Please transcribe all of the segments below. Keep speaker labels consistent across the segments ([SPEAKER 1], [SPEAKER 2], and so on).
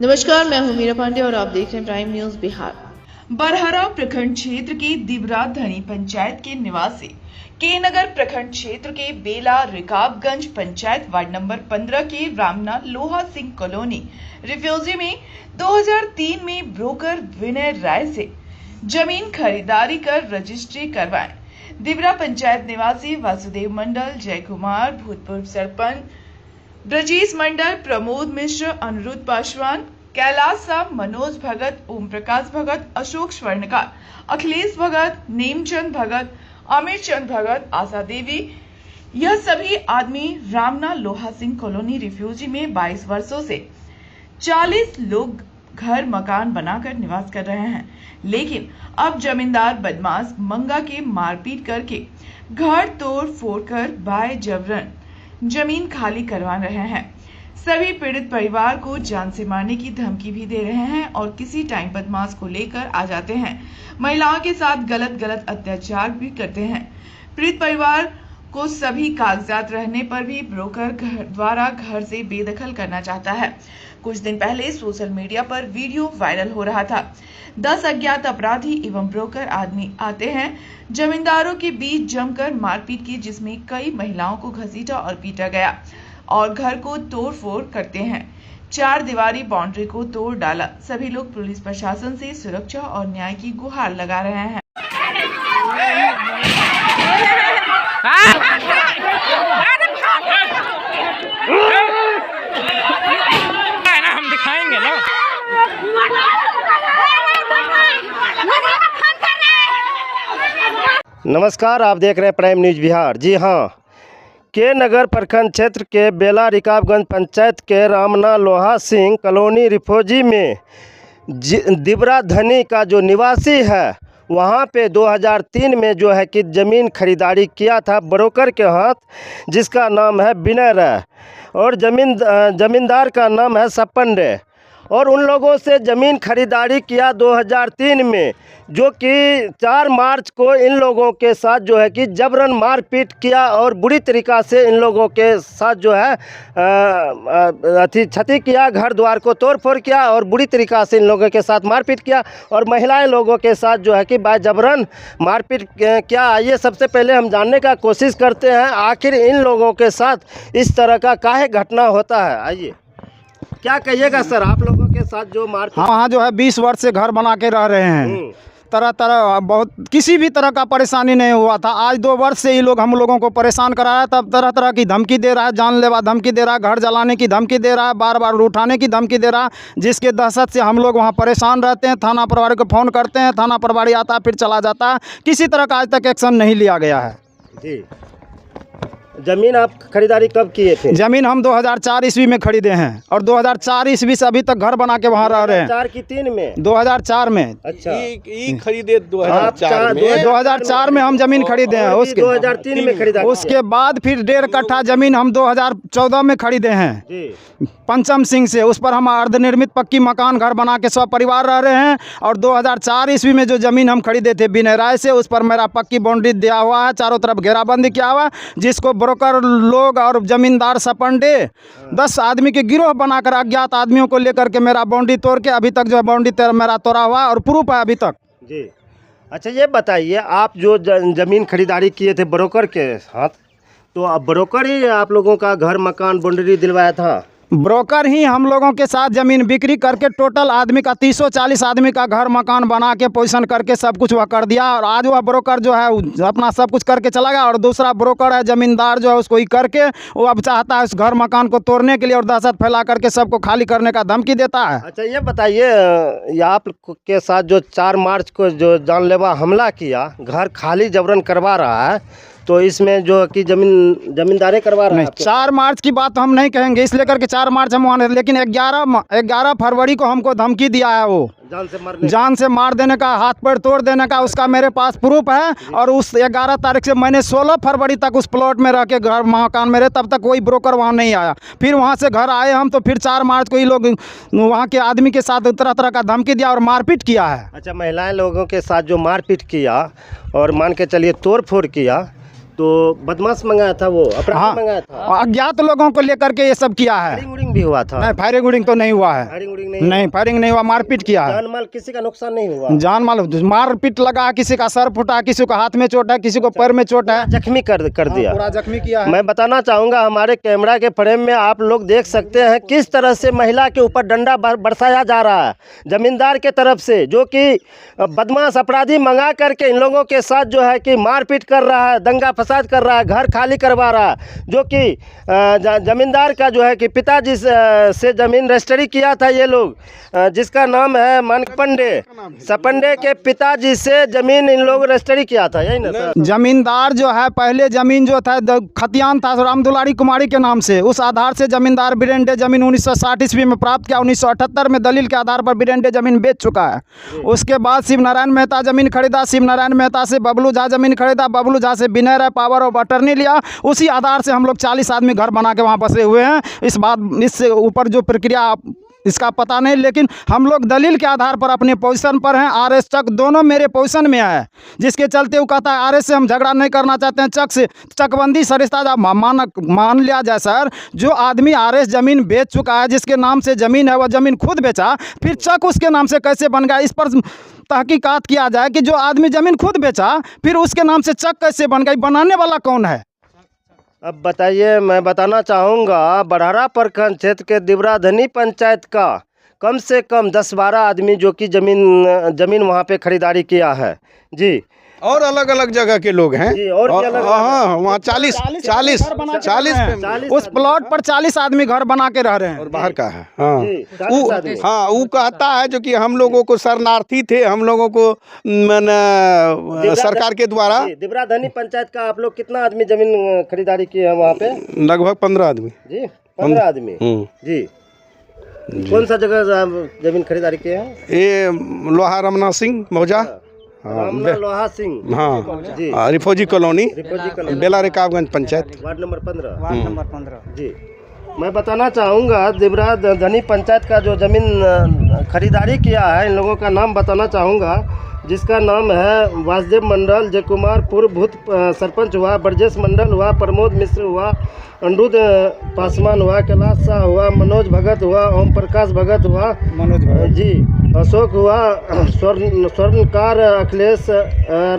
[SPEAKER 1] नमस्कार, मैं हूं मीरा पांडे और आप देख रहे हैं प्राइम न्यूज बिहार।
[SPEAKER 2] बरहरा प्रखंड क्षेत्र के दिबरा धनी पंचायत के निवासी के नगर प्रखंड क्षेत्र के बेला रिकाबगंज पंचायत वार्ड नंबर 15 के रामना लोहा सिंह कॉलोनी रिफ्यूजी में 2003 में ब्रोकर विनय राय से जमीन खरीदारी कर रजिस्ट्री करवाएं। दिबरा पंचायत निवासी वासुदेव मंडल, जय कुमार, भूतपूर्व सरपंच ब्रजेश मंडल, प्रमोद मिश्र, अनिरुद्ध पासवान, कैलाश साह, मनोज भगत, ओम प्रकाश भगत, अशोक स्वर्णकार, अखिलेश भगत, नेमचंद भगत, अमीर चंद भगत, आशा देवी, यह सभी आदमी रामना लोहा सिंह कॉलोनी रिफ्यूजी में 22 वर्षों से 40 लोग घर मकान बनाकर निवास कर रहे हैं। लेकिन अब जमींदार बदमाश मंगा के मारपीट करके घर तोड़ फोड़ कर बाय जबरन जमीन खाली करवा रहे हैं। सभी पीड़ित परिवार को जान से मारने की धमकी भी दे रहे हैं और किसी टाइम बदमाश को लेकर आ जाते हैं। महिलाओं के साथ गलत अत्याचार भी करते हैं। पीड़ित परिवार को सभी कागजात रहने पर भी ब्रोकर द्वारा घर से बेदखल करना चाहता है। कुछ दिन पहले सोशल मीडिया पर वीडियो वायरल हो रहा था। 10 अज्ञात अपराधी एवं ब्रोकर आदमी आते हैं, जमींदारों के बीच जमकर मारपीट की, जिसमें कई महिलाओं को घसीटा और पीटा गया और घर को तोड़-फोड़ करते हैं। 4 दीवारी बाउंड्री को तोड़ डाला। सभी लोग पुलिस प्रशासन से सुरक्षा और न्याय की गुहार लगा रहे हैं।
[SPEAKER 3] हम दिखाएंगे ना।
[SPEAKER 4] नमस्कार, आप देख रहे हैं प्राइम न्यूज बिहार। जी हाँ, के नगर प्रखंड क्षेत्र के बेला रिकाबगंज पंचायत के रामना लोहा सिंह कॉलोनी रिफ्यूजी में दिबरा धनी का जो निवासी है, वहाँ पे 2003 में जो है कि ज़मीन खरीदारी किया था ब्रोकर के हाथ, जिसका नाम है विनय राय, और ज़मींदार का नाम है सपंडे। और उन लोगों से ज़मीन खरीदारी किया 2003 में, जो कि 4 मार्च को इन लोगों के साथ जो है कि जबरन मारपीट किया और बुरी तरीक़ा से इन लोगों के साथ जो है क्षति किया, घर द्वार को तोड़ फोड़ किया और बुरी तरीक़ा से इन लोगों के साथ मारपीट किया और महिलाएं लोगों के साथ जो है कि जबरन मारपीट किया। आइए सबसे पहले हम जानने का कोशिश करते हैं आखिर इन लोगों के साथ इस तरह का काहे घटना होता है। आइए, क्या कहिएगा सर, आप लोगों के साथ जो मारपीट?
[SPEAKER 5] हाँ, जो है 20 वर्ष से घर बना के रह रहे हैं। तरह बहुत किसी भी तरह का परेशानी नहीं हुआ था। आज 2 वर्ष से ये लोग हम लोगों को परेशान करा रहा है। तब तरह की धमकी दे रहा है, जानलेवा धमकी दे रहा है, घर जलाने की धमकी दे रहा है, बार उठाने की धमकी दे रहा है, जिसके दहशत से हम लोग वहाँ परेशान रहते हैं। थाना प्रभारी को फ़ोन करते हैं, थाना प्रभारी आता है फिर चला जाता है। किसी तरह का आज तक एक्शन नहीं लिया गया है।
[SPEAKER 4] जी, ज़मीन आप खरीदारी कब किए थे?
[SPEAKER 5] ज़मीन हम 2004 ईस्वी में खरीदे हैं और 2004 ईस्वी से अभी तक घर बना के वहाँ रह रहे हैं।
[SPEAKER 4] 2004 की 3 में?
[SPEAKER 5] 2004 में।
[SPEAKER 4] अच्छा,
[SPEAKER 3] खरीदे 2004 में।
[SPEAKER 5] 2004 में हम ज़मीन खरीदे हैं। उसके
[SPEAKER 4] 2003 में खरीदा।
[SPEAKER 5] उसके बाद फिर 1.5 कट्ठा ज़मीन हम 2014 में खरीदे हैं पंचम सिंह से। उस पर हम अर्धनिर्मित पक्की मकान घर बना के सब परिवार रह रहे हैं। और 2004 ईस्वी में जो ज़मीन हम खरीदे थे विनय राय से, उस पर मेरा पक्की बाउंड्री दिया हुआ है, चारों तरफ घेराबंदी किया हुआ है, जिसको ब्रोकर लोग और जमींदार सपंडे 10 आदमी के गिरोह बनाकर अज्ञात आदमियों को लेकर के मेरा बाउंड्री तोड़ के अभी तक जो है बाउंड्री मेरा तोड़ा हुआ है और प्रूफ है अभी तक।
[SPEAKER 4] जी, अच्छा ये बताइए, आप जो ज़मीन खरीदारी किए थे ब्रोकर के साथ, तो अब ब्रोकर ही आप लोगों का घर मकान बाउंड्री दिलवाया था?
[SPEAKER 5] ब्रोकर ही हम लोगों के साथ ज़मीन बिक्री करके टोटल आदमी का 30-40 आदमी का घर मकान बना के पोजीशन करके सब कुछ वह कर दिया। और आज वह ब्रोकर जो है अपना सब कुछ करके चला गया और दूसरा ब्रोकर है जमींदार जो है उसको ही करके वो अब चाहता है उस घर मकान को तोड़ने के लिए और दहशत फैला करके सबको खाली करने का धमकी देता है।
[SPEAKER 4] अच्छा ये बताइए, आप के साथ जो 4 मार्च को जो जानलेवा हमला किया, घर खाली जबरन करवा रहा है, तो इसमें जो कि जमींदारे करवा रहे हैं?
[SPEAKER 5] 4 मार्च की बात हम नहीं कहेंगे, इसलिए करके 4 मार्च हम वहाँ, लेकिन 11 फरवरी को हमको धमकी दिया है वो जान से मार देने का, हाथ पैर तोड़ देने का। उसका मेरे पास प्रूफ है। और उस 11 तारीख से मैंने 16 फरवरी तक उस प्लॉट में रह के घर मकान मेरे, तब तक कोई ब्रोकर वहाँ नहीं आया। फिर वहाँ से घर आए हम, तो फिर 4 मार्च को ये लोग वहाँ के आदमी के साथ तरह का धमकी दिया और मारपीट किया है।
[SPEAKER 4] अच्छा, महिलाएं लोगों के साथ जो मारपीट किया और मान के चलिए तोड़ फोड़ किया, तो बदमाश मंगाया था, वो अपराधी मंगाया था,
[SPEAKER 5] अज्ञात लोगों को लेकर के ये सब किया है।
[SPEAKER 4] फायरिंग उरिंग भी हुआ था?
[SPEAKER 5] नहीं, फायरिंग उरिंग तो नहीं हुआ है।
[SPEAKER 4] फायरिंग उरिंग
[SPEAKER 5] नहीं, फायरिंग नहीं हुआ, मारपीट किया है।
[SPEAKER 4] जान माल किसी का नुकसान नहीं हुआ?
[SPEAKER 5] जान माल मारपीट लगा, किसी का सर फूटा, किसी को हाथ में चोट है, किसी को पैर में चोट है,
[SPEAKER 4] जख्मी कर दिया,
[SPEAKER 5] पूरा जख्मी किया है।
[SPEAKER 4] मैं बताना चाहूँगा, हमारे कैमरा के फ्रेम में आप लोग देख सकते हैं किस तरह से महिला के ऊपर डंडा बरसाया जा रहा है जमींदार के तरफ से, जो कि बदमाश अपराधी मंगा करके इन लोगों के साथ जो है कि मारपीट कर रहा है, दंगा फसाद कर रहा है, घर खाली करवा रहा है, जो कि जमींदार का जो है कि पिताजी से ज़मीन रजिस्ट्री किया था ये लोग, जिसका नाम है मानकपंडे, सपंडे के पिताजी से ज़मीन इन लोग रजिस्ट्री किया था, यही ना सर?
[SPEAKER 5] जमींदार जो है पहले ज़मीन जो था खतियान था रामदुलारी कुमारी के नाम से, उस आधार से जमींदार बिरेंडे ज़मीन 1960 ईस्वी में प्राप्त किया, 1978 में दलील के आधार पर बिरेंडे ज़मीन बेच चुका है। उसके बाद शिव नारायण मेहता ज़मीन खरीदा, शिव नारायण मेहता से बबलू झा ज़मीन खरीदा, बबलू झा से विनय राय पावर ऑफ अटर्नी लिया, उसी आधार से हम लोग 40 आदमी घर बना के वहाँ बसे हुए हैं। इससे ऊपर जो प्रक्रिया इसका पता नहीं, लेकिन हम लोग दलील के आधार पर अपने पोजीशन पर हैं। आरएस चक दोनों मेरे पोजीशन में है, जिसके चलते वो कहता है आरएस से हम झगड़ा नहीं करना चाहते हैं, चक से चकबंदी सरिस्ता जब मान लिया जाए सर, जो आदमी आरएस ज़मीन बेच चुका है, जिसके नाम से ज़मीन है, वह ज़मीन खुद बेचा, फिर चक उसके नाम से कैसे बन गया? इस पर तहकीकात किया जाए कि जो आदमी ज़मीन खुद बेचा फिर उसके नाम से चक कैसे बन गई, बनाने वाला कौन है?
[SPEAKER 4] अब बताइए, मैं बताना चाहूँगा, बड़हरा प्रखंड क्षेत्र के दिबराधनी पंचायत का कम से कम 10-12 आदमी जो कि जमीन वहाँ पे खरीदारी किया है जी,
[SPEAKER 6] और अलग अलग जगह के लोग हैं
[SPEAKER 4] जी, और
[SPEAKER 6] हाँ, वहाँ 40
[SPEAKER 5] उस प्लॉट पर 40 आदमी घर बना के रह रहे हैं
[SPEAKER 6] और बाहर का है। हाँ,
[SPEAKER 4] जी,
[SPEAKER 6] वो कहता है जो कि हम लोगों को शरणार्थी थे, हम लोगों को सरकार के द्वारा।
[SPEAKER 4] दिबराधनी पंचायत का आप लोग कितना आदमी जमीन खरीदारी किए हैं वहाँ पे?
[SPEAKER 6] लगभग 15 आदमी
[SPEAKER 4] जी, 15 आदमी जी। कौन सा जगह जमीन खरीदारी किए हैं?
[SPEAKER 6] ये लोहा रमना सिंह मौजा,
[SPEAKER 4] लोहा सिंह,
[SPEAKER 6] हाँ
[SPEAKER 4] जी,
[SPEAKER 6] रिफोजी कॉलोनी, बेला रिकाबगंज पंचायत,
[SPEAKER 4] वार्ड नंबर 15 जी। मैं बताना चाहूँगा, दिबराधनी पंचायत का जो ज़मीन खरीदारी किया है, इन लोगों का नाम बताना चाहूँगा, जिसका नाम है वासुदेव मंडल, जय कुमार पूर्व भूत सरपंच हुआ, ब्रजेश मंडल हुआ, प्रमोद मिश्र हुआ, अनिरुद्ध पासवान हुआ, कैलाश शाह हुआ, मनोज भगत हुआ, ओम प्रकाश भगत हुआ, मनोज भगत जी, अशोक हुआ, स्वर्णकार अखिलेश,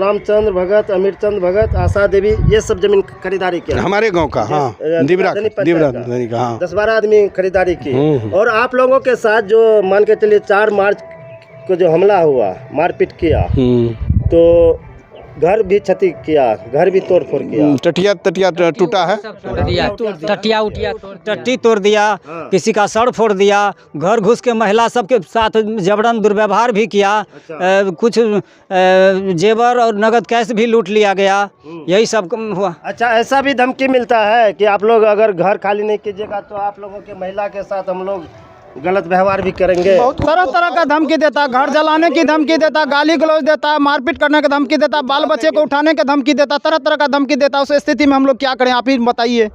[SPEAKER 4] रामचंद्र भगत, अमीरचंद भगत, आशा देवी, ये सब जमीन खरीदारी किया हमारे गांव का। हाँ, दिबराधनी का, हाँ, 10-12 आदमी खरीदारी की। और आप लोगों के साथ जो मान के चलिए 4 मार्च को जो हमला हुआ, मारपीट किया, तो घर भी क्षति किया, घर भी तोड़ फोड़ किया,
[SPEAKER 6] टटिया टूटा है,
[SPEAKER 7] टट्टी तोड़ दिया, किसी का सर फोड़ दिया, घर घुस के महिला सबके साथ जबरन दुर्व्यवहार भी किया, कुछ जेवर और नगद कैश भी लूट लिया गया, यही सब हुआ।
[SPEAKER 4] अच्छा, ऐसा भी धमकी मिलता है कि आप लोग अगर घर खाली नहीं कीजिएगा तो आप लोगों के महिला के साथ हम लोग गलत व्यवहार भी करेंगे?
[SPEAKER 5] तरह तरह का धमकी देता, घर जलाने की धमकी देता, गाली गलौज देता, मारपीट करने की धमकी देता, बाल बच्चे को उठाने की धमकी देता, तरह तरह का धमकी देता। उस स्थिति में हम लोग क्या करें, आप ही बताइए।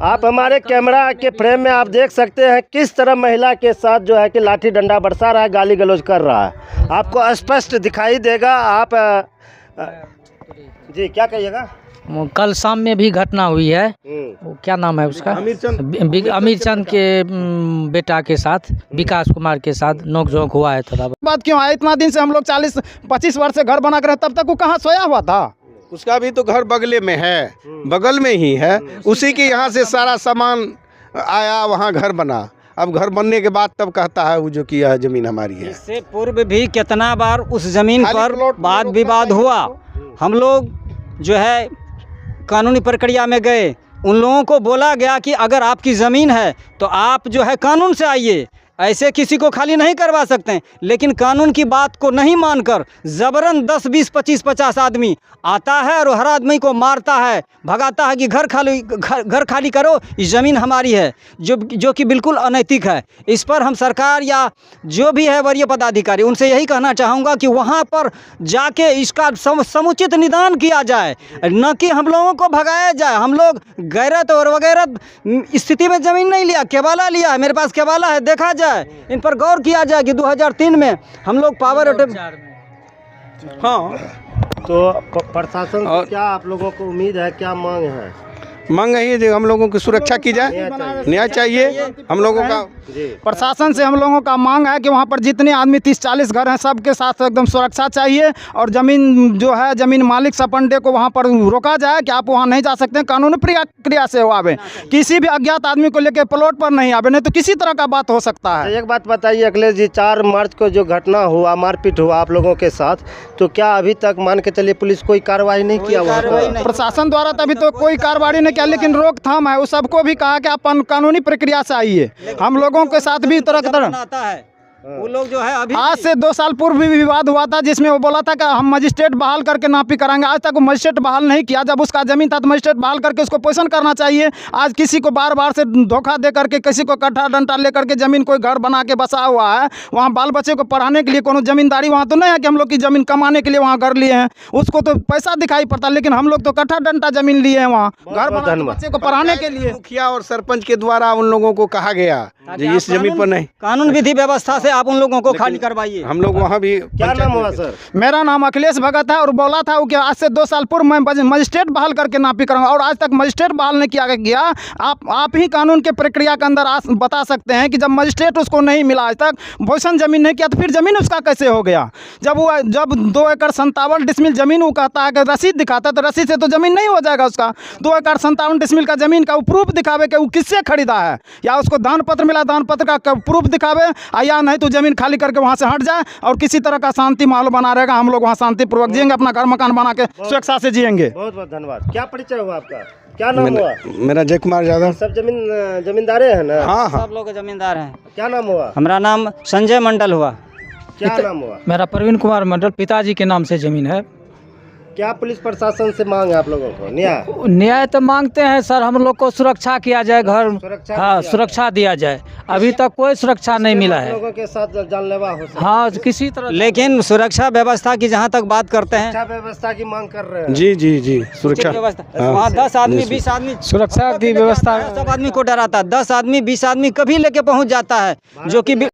[SPEAKER 4] आप हमारे कैमरा के फ्रेम में आप देख सकते हैं किस तरह महिला के साथ जो है कि लाठी डंडा बरसा रहा है, गाली गलौज कर रहा है, आपको स्पष्ट दिखाई देगा। आप जी क्या कहिएगा?
[SPEAKER 8] कल शाम में भी घटना हुई है, वो क्या नाम है उसका, अमीरचंद के बेटा के साथ, विकास कुमार के साथ नोक-झोंक हुआ है। थोड़ा
[SPEAKER 5] बात क्यों है, इतना दिन से हम लोग 40-25 वर्ष से घर बना कर, तब तक वो कहाँ सोया हुआ था?
[SPEAKER 6] उसका भी तो घर बगले में है, बगल में ही है, उसी के यहाँ से सारा सामान आया, वहाँ घर बना। अब घर बनने के बाद तब कहता है वो जो कि यह जमीन हमारी है।
[SPEAKER 7] इससे पूर्व भी कितना बार उस जमीन पर वाद विवाद हुआ, हम लोग जो है कानूनी प्रक्रिया में गए, उन लोगों को बोला गया कि अगर आपकी ज़मीन है तो आप जो है कानून से आइए, ऐसे किसी को खाली नहीं करवा सकते हैं। लेकिन कानून की बात को नहीं मानकर जबरन 10, 20, 25, 50 आदमी आता है और हर आदमी को मारता है, भगाता है कि घर खाली करो, इस ज़मीन हमारी है, जो कि बिल्कुल अनैतिक है। इस पर हम सरकार या जो भी है वरीय पदाधिकारी, उनसे यही कहना चाहूँगा कि वहाँ पर जाके इसका समुचित निदान किया जाए, न कि हम लोगों को भगाया जाए। हम लोग गैरत और वगैरत स्थिति में ज़मीन नहीं लिया, केवाला लिया है, मेरे पास केवाला है, देखा जाए, इन पर गौर किया जाए कि 2003 में हम लोग पावर, हाँ
[SPEAKER 4] तो प्रशासन से
[SPEAKER 6] और-
[SPEAKER 4] क्या आप लोगों को उम्मीद है, क्या मांग है?
[SPEAKER 6] मांग है जो हम लोगों की सुरक्षा की जाए, न्याय चाहिए हम लोगों का।
[SPEAKER 5] प्रशासन से हम लोगों का मांग है कि वहाँ पर जितने आदमी 30-40 घर हैं सबके साथ एकदम सुरक्षा चाहिए, और ज़मीन जो है ज़मीन मालिक सपंडे को वहाँ पर रोका जाए कि आप वहाँ नहीं जा सकते हैं, कानूनी प्रक्रिया से आवे, किसी भी अज्ञात आदमी को लेकर प्लॉट पर नहीं आवे, नहीं तो किसी तरह का बात हो सकता है।
[SPEAKER 4] एक बात बताइए अखिलेश जी, 4 मार्च को जो घटना हुआ, मारपीट हुआ आप लोगों के साथ, तो क्या अभी तक मान के चलिए पुलिस कोई कार्रवाई नहीं किया वहाँ पर?
[SPEAKER 5] प्रशासन द्वारा तो अभी तो कोई कार्रवाई नहीं किया, लेकिन रोकथाम है, उस सबको भी कहा कि आप कानूनी प्रक्रिया से आइए। हम लोगों के साथ भी तरह
[SPEAKER 7] आता है वो लोग जो है अभी
[SPEAKER 5] आज से 2 साल पूर्व भी विवाद हुआ था, जिसमें वो बोला था कि हम मजिस्ट्रेट बहाल करके नापी कराएंगे। आज तक वो मजिस्ट्रेट बहाल नहीं किया। जब उसका जमीन था तो मजिस्ट्रेट बहाल करके उसको पोजीशन करना चाहिए। आज किसी को बार बार से धोखा दे करके, किसी को कट्ठा डंटा लेकर के जमीन कोई घर बना के बसा हुआ है, वहाँ बाल बच्चे को पढ़ाने के लिए कोनो जमींदारी वहाँ तो नहीं है कि हम लोग की जमीन कमाने के लिए वहाँ घर लिए हैं, उसको तो पैसा दिखाई पड़ता, लेकिन हम लोग तो कट्ठा डंटा जमीन लिए हैं वहाँ घर बना के बच्चे को पढ़ाने के लिए।
[SPEAKER 6] मुखिया और सरपंच के द्वारा उन लोगों को कहा गया
[SPEAKER 7] ताकि
[SPEAKER 6] इस
[SPEAKER 7] आप
[SPEAKER 6] जमीन पर नहीं,
[SPEAKER 7] कानून विधि व्यवस्था से आप उन लोगों को खाली करवाइए।
[SPEAKER 6] हम लोग वहाँ भी।
[SPEAKER 4] क्या नाम हुआ सर?
[SPEAKER 5] मेरा नाम अखिलेश भगत है, और बोला था वो कि आज से 2 साल पूर्व मैं मजिस्ट्रेट बहाल करके नापी करूँगा, और आज तक मजिस्ट्रेट बहाल नहीं किया गया। आप ही कानून के प्रक्रिया के अंदर बता सकते हैं कि जब मजिस्ट्रेट उसको नहीं मिला, आज तक पोजीशन जमीन नहीं किया, तो फिर जमीन उसका कैसे हो गया? जब 2 एकड़ 57 डिसमिल जमीन वो कहता है कि रसीद दिखाता है, तो रसीद से तो जमीन नहीं हो जाएगा उसका। 2 एकड़ 57 डिसमिल का जमीन का वो प्रूफ दिखावे कि वो किससे खरीदा है, या उसको दान पत्र मिला, दान पत्र का प्रूफ दिखावे, या नहीं तो जमीन खाली करके वहाँ से हट जाए, और किसी तरह का शांति माहौल बना रहेगा। हम लोग वहाँ शांतिपूर्वक जिएंगे, अपना घर मकान बना के सुरक्षा से जिएंगे।
[SPEAKER 4] बहुत बहुत धन्यवाद। क्या परिचय हुआ आपका, क्या नाम हुआ?
[SPEAKER 6] मेरा जय कुमार यादव।
[SPEAKER 4] सब जमींदारे हैं ना?
[SPEAKER 6] हाँ हाँ,
[SPEAKER 7] सब लोग जमींदार हैं।
[SPEAKER 4] क्या नाम हुआ?
[SPEAKER 7] हमारा नाम संजय मंडल हुआ।
[SPEAKER 4] क्या नाम हुआ?
[SPEAKER 8] मेरा प्रवीण कुमार मंडल, पिताजी के नाम से जमीन है।
[SPEAKER 4] क्या पुलिस प्रशासन से मांग है आप लोगों को? न्याय
[SPEAKER 8] न्याय तो मांगते हैं सर, हम लोग को सुरक्षा किया जाए, घर
[SPEAKER 4] सुरक्षा
[SPEAKER 8] हाँ
[SPEAKER 4] दिया
[SPEAKER 8] सुरक्षा दिया जाए। अभी तक कोई सुरक्षा नहीं मिला
[SPEAKER 4] आप
[SPEAKER 8] है।
[SPEAKER 4] लोगों के साथ जानलेवा हो सकता है।
[SPEAKER 8] हाँ किसी तरह।
[SPEAKER 7] लेकिन सुरक्षा व्यवस्था की जहाँ तक बात करते हैं,
[SPEAKER 4] शिक्षा व्यवस्था की मांग कर रहे हैं।
[SPEAKER 6] जी जी जी, सुरक्षा
[SPEAKER 7] व्यवस्था वहाँ 10 आदमी 20 आदमी
[SPEAKER 8] सुरक्षा की व्यवस्था
[SPEAKER 7] सब आदमी को डराता है। 10 आदमी 20 आदमी कभी लेके पहुँच जाता है, जो कि